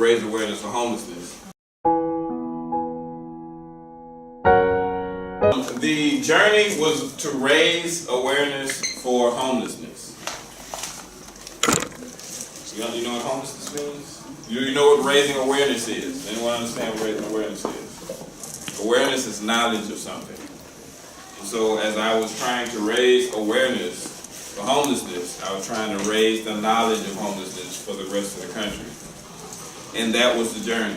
raise awareness for homelessness. The journey was to raise awareness for homelessness. You know what homelessness means? You know what raising awareness is? Anyone understand what raising awareness is? Awareness is knowledge of something. And so as I was trying to raise awareness for homelessness, I was trying to raise the knowledge of homelessness for the rest of the country. And that was the journey.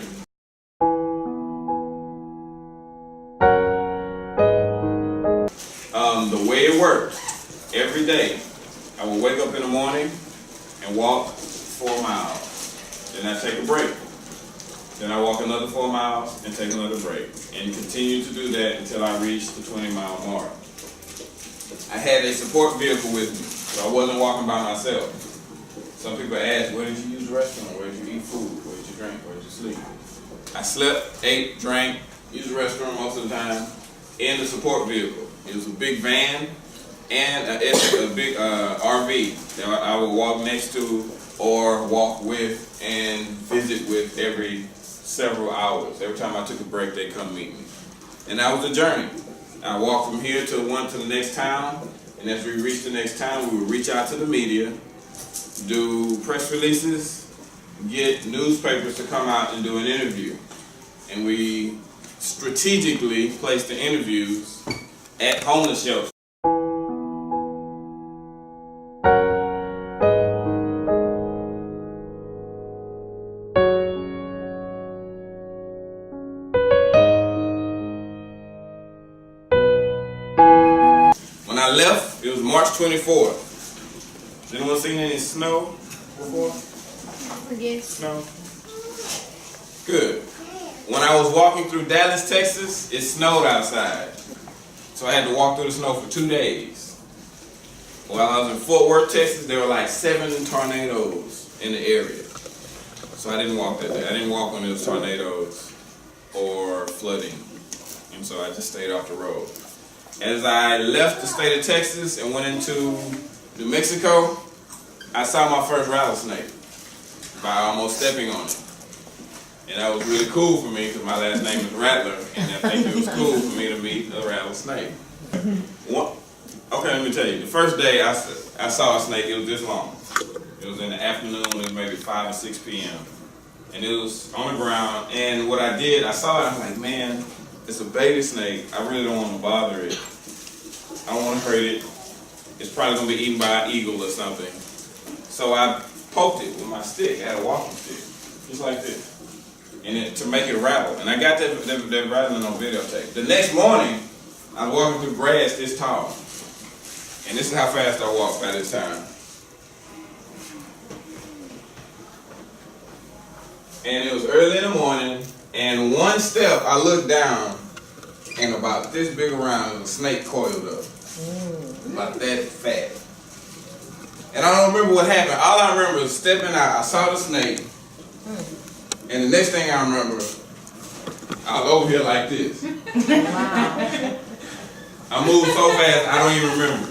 The way it worked, every day, I would wake up in the morning and walk 4 miles. Then I take a break. Then I walk another 4 miles and take another break. And continue to do that until I reach the 20-mile mark. I had a support vehicle with me, so I wasn't walking by myself. Some people ask, where did you use the restroom? Where did you eat food? Where did you drink? Where did you sleep? I slept, ate, drank, used the restroom most of the time in the support vehicle. It was a big van and a big RV that I would walk next to or walk with and visit with every several hours. Every time I took a break, they'd come meet me. And that was the journey. I walked from here to the next town, and as we reached the next town, we would reach out to the media, do press releases, get newspapers to come out and do an interview. And we strategically placed the interviews at homeless shelters. When I left, it was March 24th. Has anyone seen any snow before? Yes. Snow? Good. When I was walking through Dallas, Texas, it snowed outside. So I had to walk through the snow for 2 days. While I was in Fort Worth, Texas, there were like 7 tornadoes in the area. So I didn't walk that day. I didn't walk when there was tornadoes or flooding. And so I just stayed off the road. As I left the state of Texas and went into New Mexico, I saw my first rattlesnake by almost stepping on it. And that was really cool for me because my last name is Rattler, and I think it was cool for me to meet a rattlesnake. Okay, let me tell you. The first day I saw a snake, it was this long. It was in the afternoon, it was maybe 5 or 6 p.m. And it was on the ground, and what I did, I saw it, I was like, man, it's a baby snake. I really don't want to bother it. I don't want to hurt it. It's probably going to be eaten by an eagle or something. So I poked it with my stick. I had a walking stick, just like this. And to make it rattle. And I got that rattling on videotape. The next morning, I was walking through grass this tall. And this is how fast I walked by this time. And it was early in the morning, and one step, I looked down, and about this big around, a snake coiled up. About that fat. And I don't remember what happened. All I remember is stepping out, I saw the snake, and the next thing I remember, I was over here like this. Wow. I moved so fast, I don't even remember.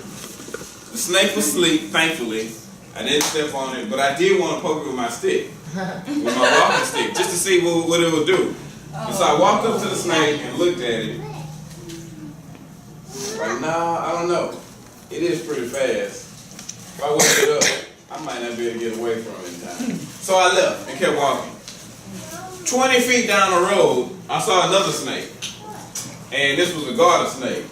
The snake was asleep, thankfully. I didn't step on it, but I did want to poke it with my stick, with my walking stick, just to see what it would do. And so I walked up to the snake and looked at it. Like, nah, I don't know. It is pretty fast. If I wake it up, I might not be able to get away from it in time. So I left and kept walking. 20 feet down the road, I saw another snake. And this was a garter snake.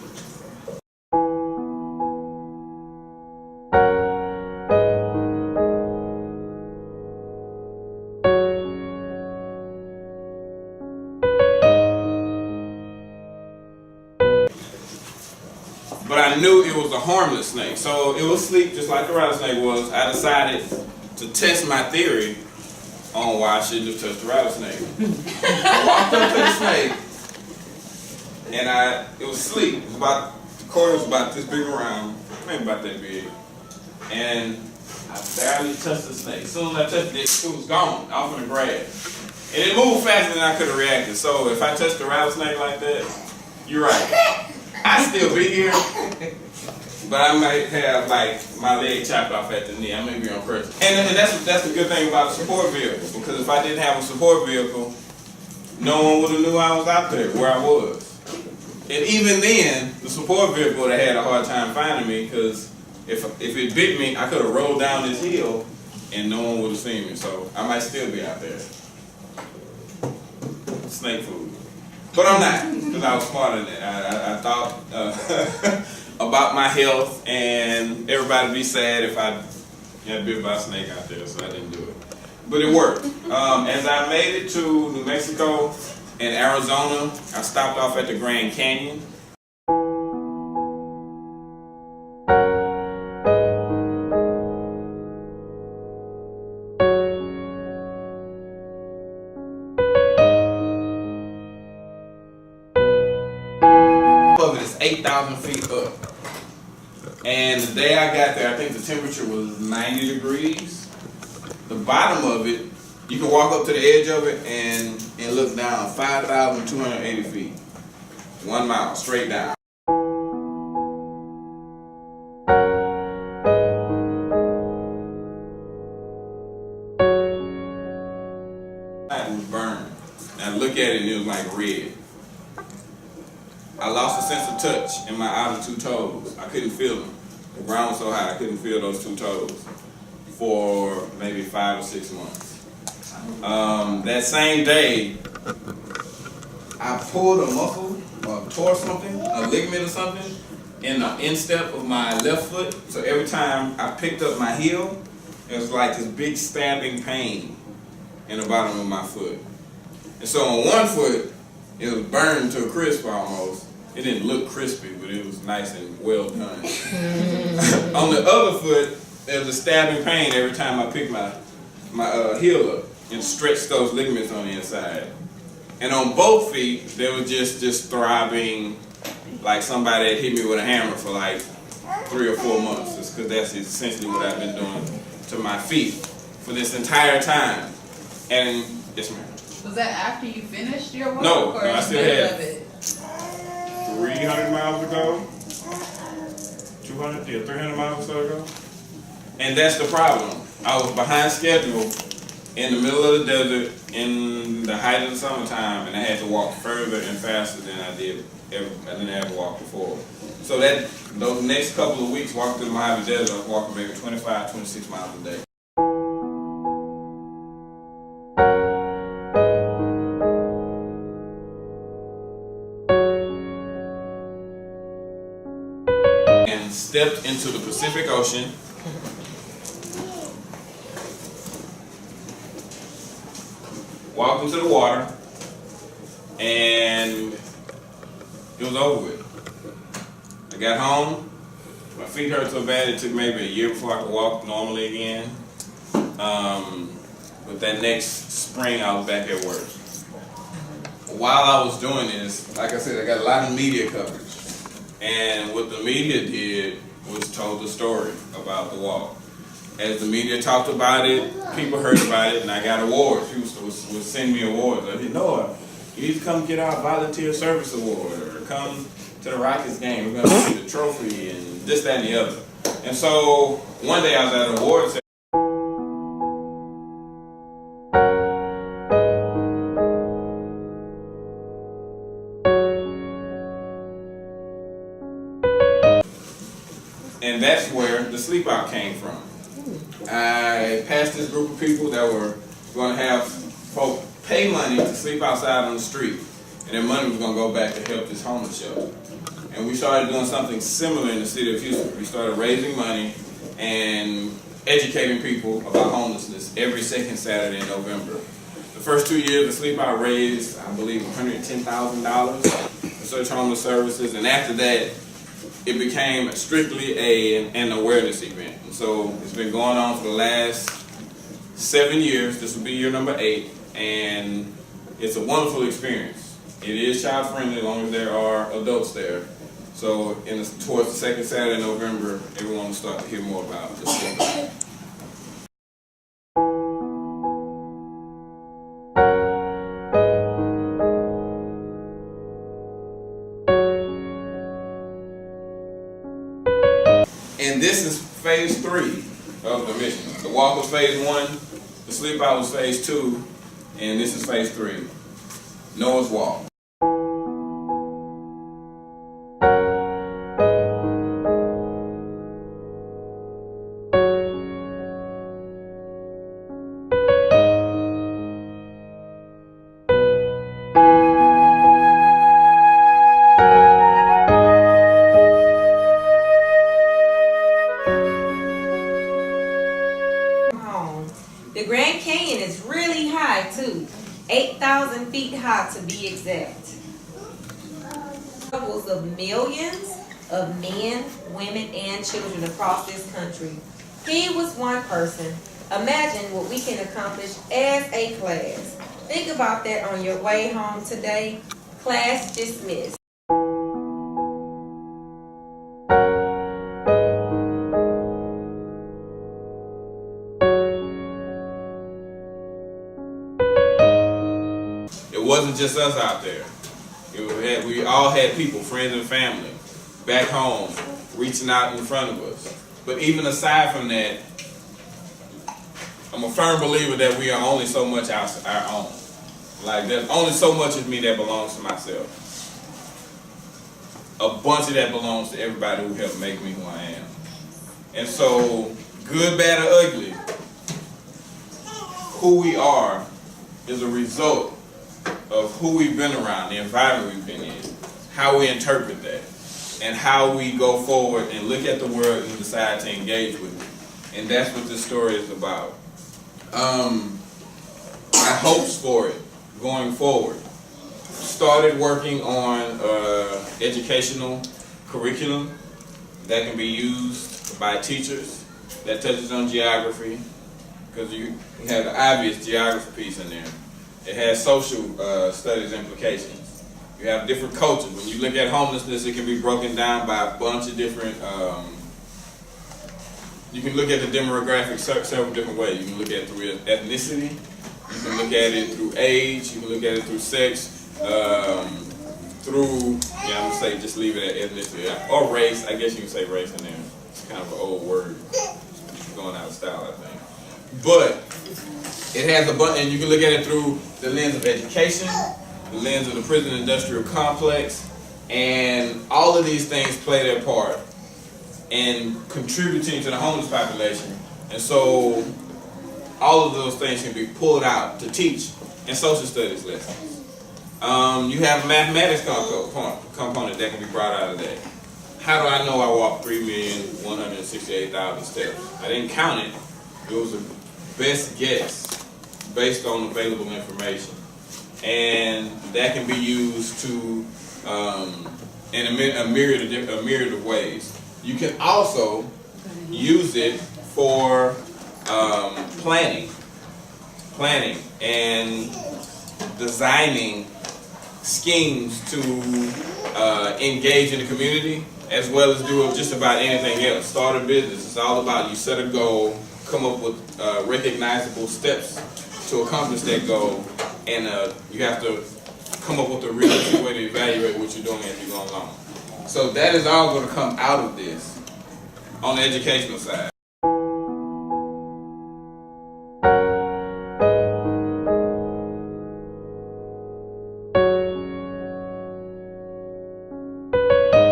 But I knew it was a harmless snake. So it was asleep just like the rattlesnake was. I decided to test my theory on why I shouldn't have touched the rattlesnake. I walked up to the snake, and it was asleep. The coil was about this big around, maybe about that big. And I barely touched the snake. As soon as I touched it, it was gone, off in the grass. And it moved faster than I could have reacted. So if I touched the rattlesnake like that, you're right. I'd still be here. But I might have like my leg chopped off at the knee. I may be on crutches. And that's the good thing about a support vehicle, because if I didn't have a support vehicle, no one would have knew I was out there where I was. And even then, the support vehicle would have had a hard time finding me, because if it bit me, I could have rolled down this hill and no one would have seen me. So I might still be out there. Snake food. But I'm not, because I was smarter than that. I thought about my health, and everybody be sad if I got bit by a snake out there, so I didn't do it. But it worked. As I made it to New Mexico and Arizona, I stopped off at the Grand Canyon. Of it is 8,000 feet up. And the day I got there, I think the temperature was 90 degrees. The bottom of it, you can walk up to the edge of it and look down 5,280 feet. 1 mile, straight down. It was burned. And I look at it and it was like red. I lost a sense of touch in my outer 2 toes. I couldn't feel them. The ground was so high, I couldn't feel those 2 toes for maybe 5 or 6 months. That same day, I pulled a muscle or tore something, a ligament or something, in the instep of my left foot. So every time I picked up my heel, it was like this big stabbing pain in the bottom of my foot. And so on one foot, it was burned to a crisp almost. It didn't look crispy, but it was nice and well done. On the other foot, there was a stabbing pain every time I picked my heel up and stretched those ligaments on the inside. And on both feet, they were just throbbing like somebody had hit me with a hammer for like 3 or 4 months. It's because that's essentially what I've been doing to my feet for this entire time. And yes, ma'am. Was that after you finished your walk? No, or I still had it? 300 miles ago, 300 miles or so ago. And that's the problem. I was behind schedule in the middle of the desert in the height of the summertime, and I had to walk further and faster than I didn't ever walk before. So that those next couple of weeks walking through the Mojave Desert, I was walking maybe 25, 26 miles a day. And stepped into the Pacific Ocean. Walked into the water, and it was over with. I got home, my feet hurt so bad it took maybe a year before I could walk normally again. But that next spring I was back at work. While I was doing this, like I said, I got a lot of media coverage. And what the media did was told the story about the walk. As the media talked about it, people heard about it, and I got awards. People would send me awards. I didn't know you need to come get our volunteer service award, or come to the Rockets game. We're going to see the trophy, and this, that, and the other. And so one day I was at an awards ceremony. And that's where the sleep out came from. I passed this group of people that were going to have folk pay money to sleep outside on the street, and their money was going to go back to help this homeless shelter. And we started doing something similar in the city of Houston. We started raising money and educating people about homelessness every second Saturday in November. The first 2 years, the sleep out raised, I believe, $110,000 for such homeless services, and after that, it became strictly an awareness event. And so it's been going on for the last 7 years. This will be year number 8, and it's a wonderful experience. It is child friendly as long as there are adults there. So towards the second Saturday in November, everyone will start to hear more about this. And this is phase 3 of the mission. The walk was phase 1, the sleep out was phase 2, and this is phase 3. Noah's Walk. The Grand Canyon is really high too, 8,000 feet high to be exact. Struggles of millions of men, women, and children across this country. He was one person. Imagine what we can accomplish as a class. Think about that on your way home today. Class dismissed. It wasn't just us out there. We all had people, friends and family, back home, reaching out in front of us. But even aside from that, I'm a firm believer that we are only so much our own. Like, there's only so much of me that belongs to myself. A bunch of that belongs to everybody who helped make me who I am. And so, good, bad, or ugly, who we are is a result of who we've been around, the environment we've been in, how we interpret that, and how we go forward and look at the world and decide to engage with it. And that's what this story is about. My hopes for it going forward. Started working on educational curriculum that can be used by teachers that touches on geography, because you have the obvious geography piece in there. It has social studies implications. You have different cultures. When you look at homelessness, it can be broken down by a bunch of different, you can look at the demographics several different ways. You can look at it through ethnicity, you can look at it through age, you can look at it through sex, through, I'm gonna say just leave it at ethnicity, or race. I guess you can say race in there. It's kind of an old word, going out of style, I think. But it has a bunch, and you can look at it through the lens of education, the lens of the prison industrial complex, and all of these things play their part in contributing to the homeless population. And so all of those things can be pulled out to teach in social studies lessons. You have a mathematics component that can be brought out of that. How do I know I walked 3,168,000 steps? I didn't count it. It was a best guess based on available information. And that can be used to in a myriad of ways. You can also use it for planning and designing schemes to engage in the community, as well as do just about anything else. Start a business. It's all about you set a goal, come up with recognizable steps to accomplish that goal, and you have to come up with a realistic way to evaluate what you're doing as you go along. So that is all going to come out of this on the educational side.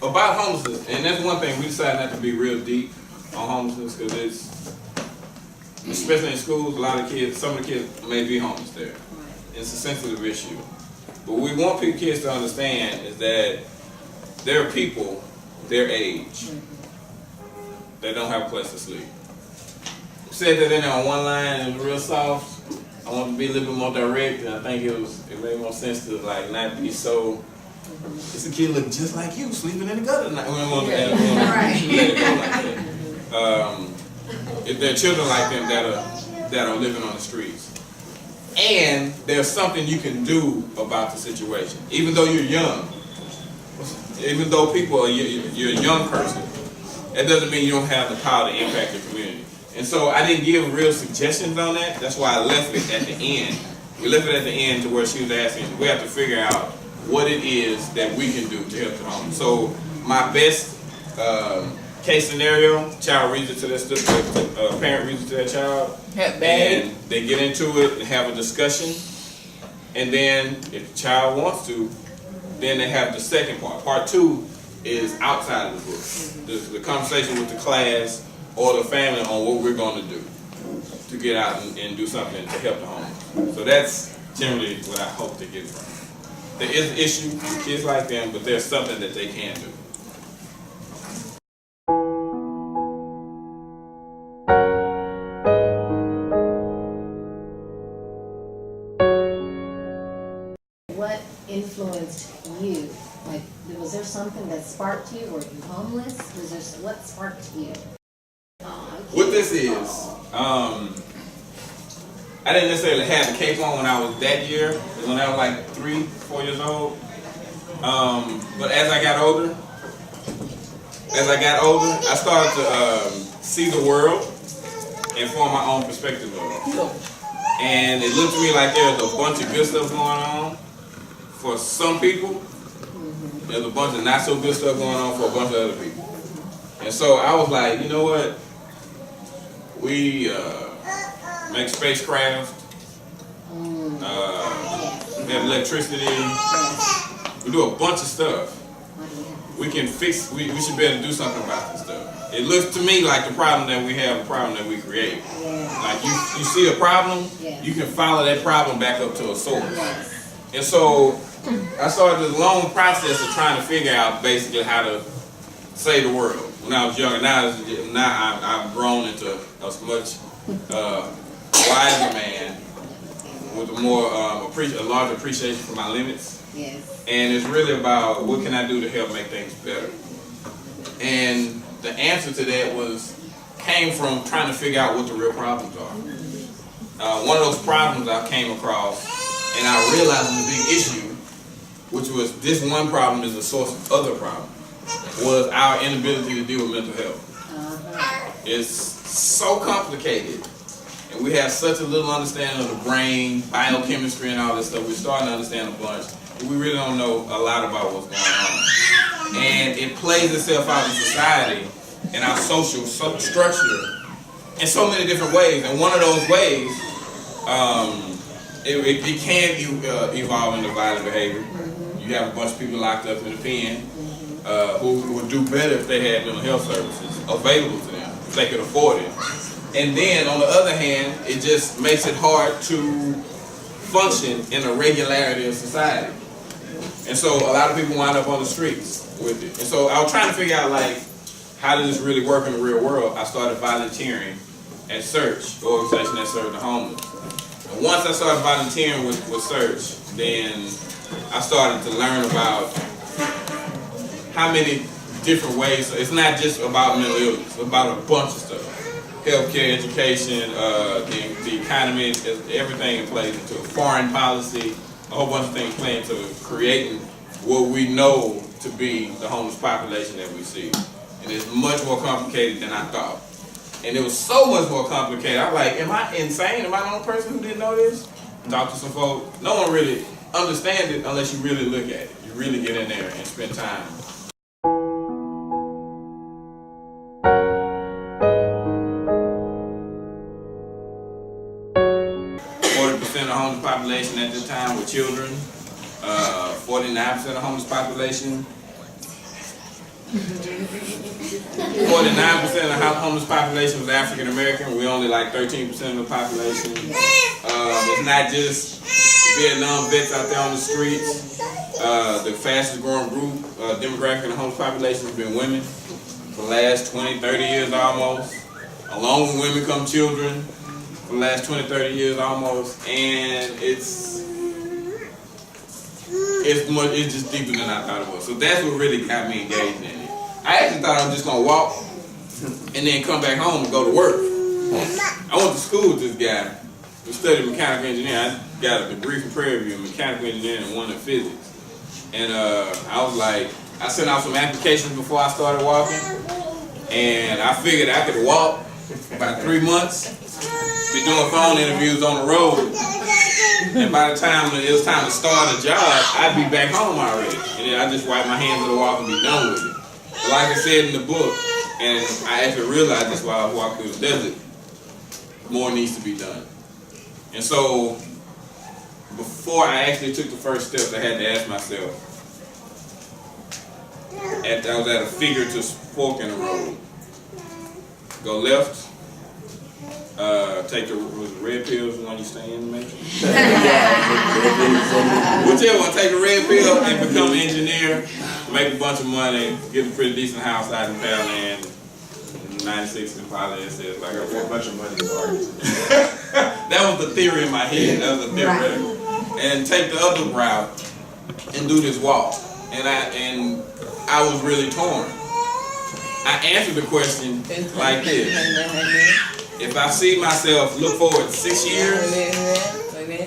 About homelessness, and that's one thing we decided not to be real deep on homelessness, because it's, especially in schools, a lot of kids, some of the kids may be homeless there. It's a sensitive issue. But what we want kids to understand is that there are people their age that don't have a place to sleep. Said that in there on one line, it was real soft. I want to be a little bit more direct, and I think it made more sense to like not be so. This a kid look just like you, sleeping in the gutter tonight. If there are children like them that are living on the streets, and there's something you can do about the situation, even though you're young. Even though you're a young person, that doesn't mean you don't have the power to impact your community. And so I didn't give real suggestions on that. That's why I left it at the end. We left it at the end to where she was asking, we have to figure out what it is that we can do to help the homeless. So my best case scenario, child reads it to their parent reads it to their child, and they get into it and have a discussion. And then, if the child wants to, then they have the second part. Part 2 is outside of the book, the conversation with the class or the family on what we're going to do to get out and do something to help the homeless. So that's generally what I hope to get from it. There is an issue with kids like them, but there's something that they can do. What influenced you? Like, was there something that sparked you? Were you homeless? What sparked you? What this is, I didn't necessarily have the cape on when I was that year, when I was like 3, 4 years old. But as I got older, I started to see the world and form my own perspective of it. And it looked to me like there was a bunch of good stuff going on for some people. There's a bunch of not so good stuff going on for a bunch of other people. And so I was like, you know what? We make spacecraft. We have electricity. We do a bunch of stuff. We can fix. We should be able to do something about this stuff. It looks to me like the problem that we have, a problem that we create. Like you see a problem, you can follow that problem back up to a source. And so I started this long process of trying to figure out basically how to save the world. When I was younger, now I've grown into a much wiser man with a larger appreciation for my limits. Yes. And it's really about what can I do to help make things better. And the answer to that came from trying to figure out what the real problems are. One of those problems I came across, and I realized was a big issue, which was this one problem is a source of other problems, was our inability to deal with mental health. It's so complicated, and we have such a little understanding of the brain, biochemistry, and all this stuff. We're starting to understand a bunch, but we really don't know a lot about what's going on. And it plays itself out in society, in our social structure, in so many different ways. And one of those ways, it can evolve into violent behavior. You have a bunch of people locked up in a pen who would do better if they had mental health services available to them, if they could afford it. And then, on the other hand, it just makes it hard to function in the regularity of society. And so a lot of people wind up on the streets with it. And so I was trying to figure out, like, how does this really work in the real world? I started volunteering at Search, the organization that served the homeless. And once I started volunteering with Search, then I started to learn about how many different ways. So it's not just about mental illness, it's about a bunch of stuff. Healthcare, education, the economy, everything plays into it. Foreign policy, a whole bunch of things play into creating what we know to be the homeless population that we see. And it's much more complicated than I thought. And it was so much more complicated. I'm like, am I insane? Am I the only person who didn't know this? Talk to some folks. No one really understands it unless you really look at it. You really get in there and spend time. 40% of the homeless population at this time were children. 49% of the homeless population. 49% of the homeless population was African American. We only like 13% of the population. It's not just Vietnam vets out there on the streets. The fastest growing group demographic in the homeless population has been women for the last 20, 30 years almost. Along with women come children for the last 20, 30 years almost. And it's just deeper than I thought it was. So that's what really got me engaged in it. I actually thought I was just gonna walk and then come back home and go to work. I went to school with this guy who studied mechanical engineering. I got a degree from Prairie View in mechanical engineering and one in physics. And I was like, I sent out some applications before I started walking, and I figured I could walk about 3 months, be doing phone interviews on the road, and by the time it was time to start a job, I'd be back home already. And then I just wipe my hands of the walk and be done with it. But like I said in the book, And I actually realized this while I walked through the desert. More needs to be done. And so, before I actually took the first steps, I had to ask myself, I was at a figurative fork in the road. Go left, take the red pills, the one you stay in, maybe? Whichever one, take a red pill and become an engineer, make a bunch of money, get a pretty decent house out in Pearland, 96 and probably it says like a bunch of money. That was the theory in my head. That was the theory. Right. And take the other route and do this walk. And I was really torn. I answered the question like this. If I see myself, look forward 6 years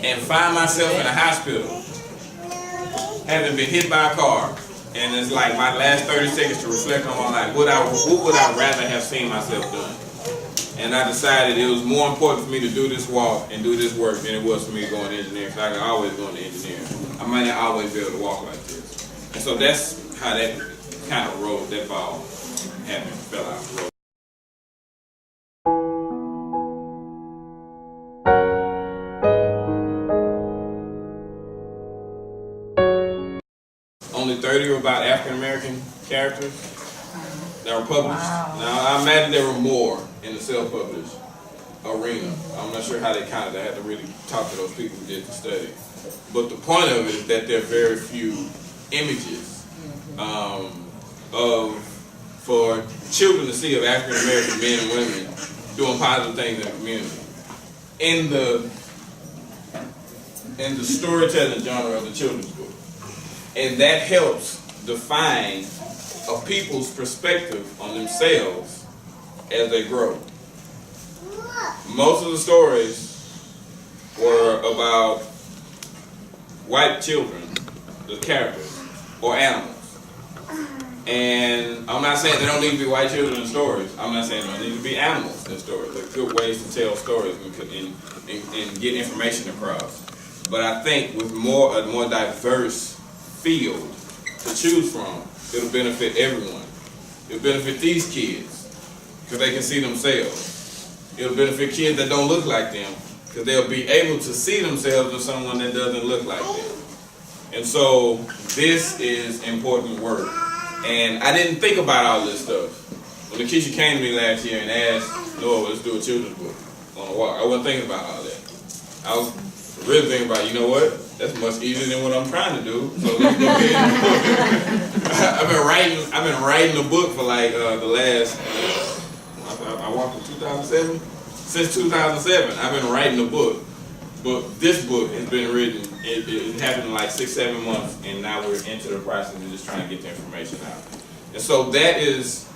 and find myself in a hospital, having been hit by a car, and it's like my last 30 seconds to reflect on my life, what would I rather have seen myself doing? And I decided it was more important for me to do this walk and do this work than it was for me to go into engineering, because I could always go into engineering. I might not always be able to walk like this. And so that's how that kind of rolled, that ball happened, fell out the road. Only 30 were about African American characters that were published. Wow. Now I imagine there were more in the self-published arena. I'm not sure how they counted. I had to really talk to those people who did the study. But the point of it is that there are very few images for children to see of African American men and women doing positive things in the community. In the storytelling genre of the children's book. And that helps define a people's perspective on themselves as they grow. Most of the stories were about white children, the characters, or animals. And I'm not saying there don't need to be white children in stories. I'm not saying there don't need to be animals in stories. There are good ways to tell stories and get information across. But I think with a more diverse field to choose from, it'll benefit everyone. It'll benefit these kids because they can see themselves. It'll benefit kids that don't look like them because they'll be able to see themselves in someone that doesn't look like them. And so this is important work. And I didn't think about all this stuff. When Nekisha came to me last year and asked, Lord, let's do a children's book on a walk, I wasn't thinking about all that. I was really thinking about, you know what? That's much easier than what I'm trying to do. So let's go ahead and do it. I've been writing a book for like the last. I walked in 2007. Since 2007, I've been writing a book. But this book has been written. It happened in like 6-7 months, and now we're into the process of just trying to get the information out. And so that is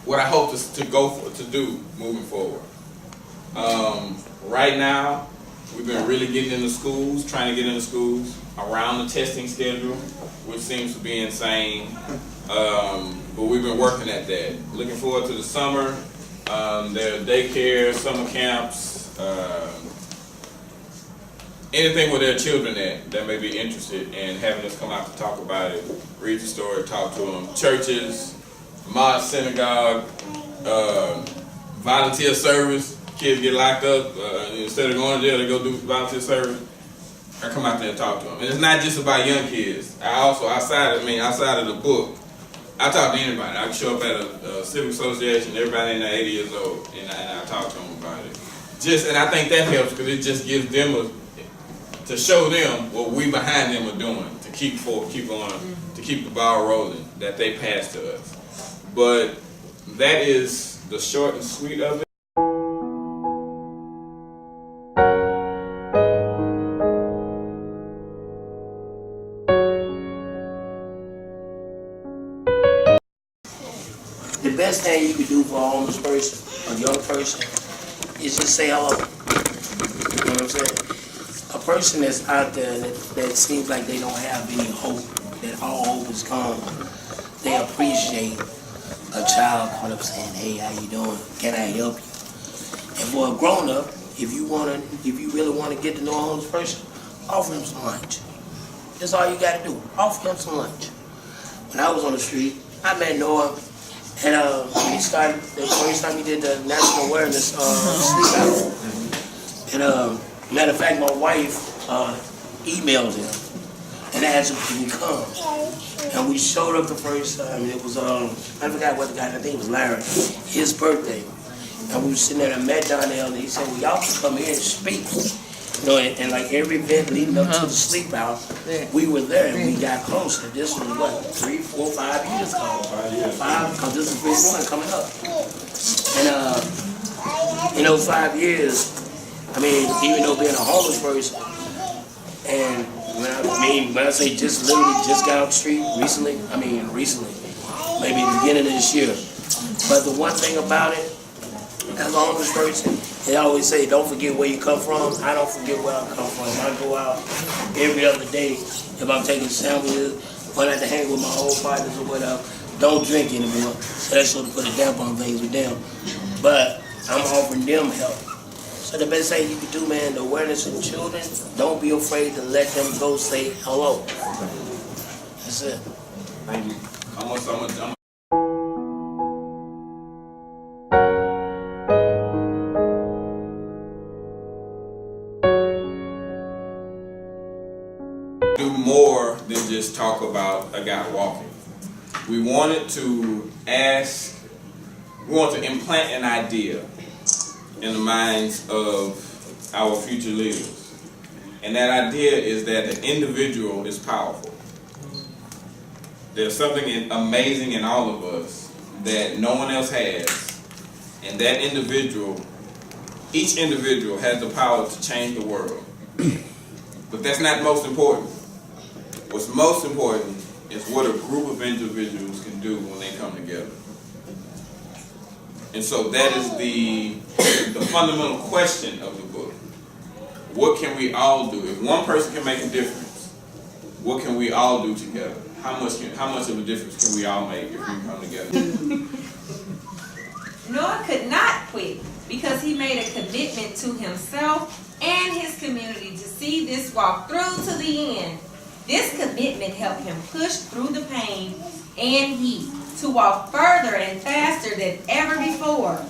what I hope to do moving forward. Right now, we've been really getting into schools, trying to get into schools around the testing schedule, which seems to be insane. But we've been working at that. Looking forward to the summer. There are daycare, summer camps, anything where there are children that may be interested in having us come out to talk about it, read the story, talk to them. Churches, mosque, synagogue, volunteer service. Kids get locked up, instead of going to jail, they go do volunteer service. I come out there and talk to them. And it's not just about young kids. I also, outside of the book, I talk to anybody. I can show up at a civic association, everybody in there 80 years old, and I talk to them about it. And I think that helps because it just gives them to show them what we behind them are doing to keep going, to keep the ball rolling that they pass to us. But that is the short and sweet of it. The best thing you can do for a homeless person, a young person, is just say hello. You know what I'm saying? A person that's out there that seems like they don't have any hope, that all hope is gone, they appreciate a child coming up saying, hey, how you doing? Can I help you? And for a grown-up, if you really want to get to know a homeless person, offer him some lunch. That's all you got to do. Offer him some lunch. When I was on the street, I met Noah. And he started the first time he did the national awareness sleep out. And matter of fact, my wife emailed him and asked him can he come. And we showed up the first time. And it was I forgot what the guy. I think it was Larry. His birthday. And we were sitting there and met Donnell, and he said, well, y'all can come here and speak. You know, and like every event leading up to the sleep out, we were there and we got closer. This was what, 3, 4, 5 years ago. 5, because this is the fifth one coming up. And in those 5 years, I mean, even though being a homeless person, and when I say just literally just got off the street recently, maybe the beginning of this year. But the one thing about it, as a homeless person, they always say, don't forget where you come from. I don't forget where I come from. I go out every other day if I'm taking sandwiches, when I have to hang with my old partners or whatever. Don't drink anymore. So that's sort of put a damp on things with them. But I'm offering them help. So the best thing you can do, man, the awareness of children, don't be afraid to let them go say hello. That's it. Thank you. I'm do more than just talk about a guy walking. We wanted to implant an idea in the minds of our future leaders. And that idea is that the individual is powerful. There's something amazing in all of us that no one else has. And that individual, each individual has the power to change the world. But that's not most important. What's most important is what a group of individuals can do when they come together. And so that is the fundamental question of the book. What can we all do? If one person can make a difference, what can we all do together? How much of a difference can we all make if we come together? Noah could not quit because he made a commitment to himself and his community to see this walk through to the end. This commitment helped him push through the pain and heat to walk further and faster than ever before.